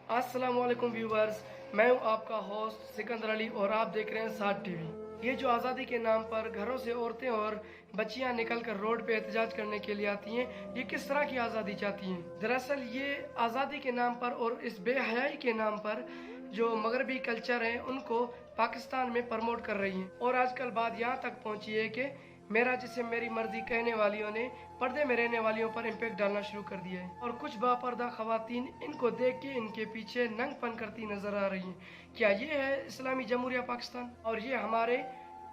अस्सलाम वालेकुम व्यूवर्स, मैं हूं आपका होस्ट सिकंदर अली और आप देख रहे हैं साथ टीवी। ये जो आज़ादी के नाम पर घरों से औरतें और बच्चियां निकलकर रोड पे एहतजाज करने के लिए आती हैं, ये किस तरह की आज़ादी चाहती हैं? दरअसल ये आज़ादी के नाम पर और इस बेहयाई के नाम पर जो मगरबी कल्चर है उनको पाकिस्तान में प्रमोट कर रही हैं। और आजकल बात यहाँ तक पहुँची है कि मेरा जिसे मेरी मर्जी कहने वालियों ने पर्दे में रहने वालियों पर इम्पैक्ट डालना शुरू कर दिया है और कुछ बापर्दा खवातीन इनको देख के इनके पीछे नंगपन करती नजर आ रही हैं। क्या ये है इस्लामी जमहूरिया पाकिस्तान? और ये हमारे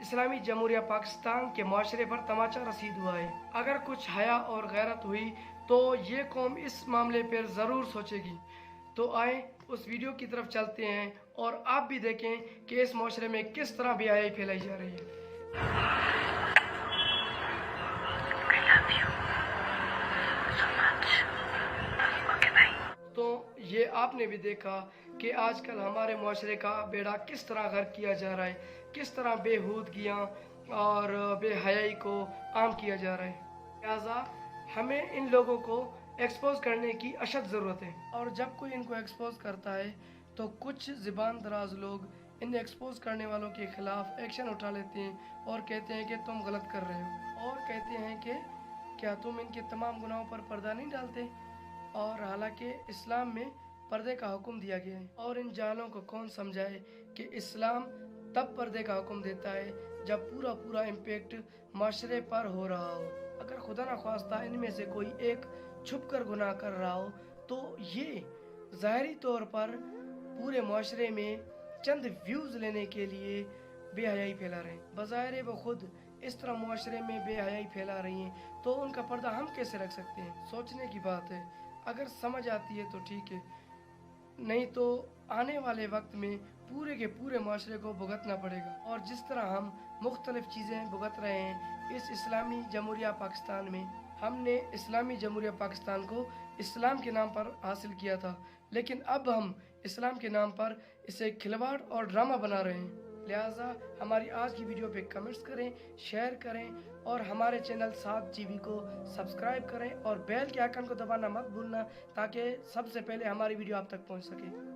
इस्लामी जमहूरिया पाकिस्तान के माशरे पर तमाचा रसीद हुआ है। अगर कुछ हया और गैरत हुई तो ये कौम इस मामले पर ज़रूर सोचेगी। तो आए उस वीडियो की तरफ चलते हैं और आप भी देखें कि इस माशरे में किस तरह बेहयाई फैलाई जा रही है। तो ये आपने भी देखा कि आजकल हमारे माशरे का बेड़ा किस तरह गर्क किया जा रहा है, किस तरह बेहूदगियाँ और बेहयाई को आम किया जा रहा है। लिहाजा हमें इन लोगों को एक्सपोज करने की अशद ज़रूरत है। और जब कोई इनको एक्सपोज करता है तो कुछ ज़बान दराज लोग इन एक्सपोज करने वालों के ख़िलाफ़ एक्शन उठा लेते हैं और कहते हैं कि तुम गलत कर रहे हो, और कहते हैं कि क्या तुम इनके तमाम गुनाहों पर पर्दा नहीं डालते। और हालांकि इस्लाम में पर्दे का हुक्म दिया गया है, और इन जालों को कौन समझाए कि इस्लाम तब पर्दे का हुक्म देता है जब पूरा पूरा इम्पेक्ट माशरे पर हो रहा हो। अगर खुदा न ख्वास्ता इनमें से कोई एक छुप कर गुनाह कर रहा हो तो ये ज़ाहरी तौर पर पूरे माशरे में चंद व्यूज़ लेने के लिए बेहयाई फैला रहे हैं। बज़ाहिर वो खुद इस तरह माशरे में बेहयाई फैला रही हैं, तो उनका पर्दा हम कैसे रख सकते हैं? सोचने की बात है। अगर समझ आती है तो ठीक है, नहीं तो आने वाले वक्त में पूरे के पूरे माशरे को भुगतना पड़ेगा। और जिस तरह हम मुख्तलिफ चीज़ें भुगत रहे हैं इस इस्लामी जमहूरिया पाकिस्तान में, हमने इस्लामी जमहूरिया पाकिस्तान को इस्लाम के नाम पर हासिल किया था, लेकिन अब हम इस्लाम के नाम पर इसे खिलवाड़ और ड्रामा बना रहे हैं। लिहाजा हमारी आज की वीडियो पे कमेंट्स करें, शेयर करें और हमारे चैनल साथ टीवी को सब्सक्राइब करें और बेल के आइकन को दबाना मत भूलना ताकि सबसे पहले हमारी वीडियो आप तक पहुंच सके।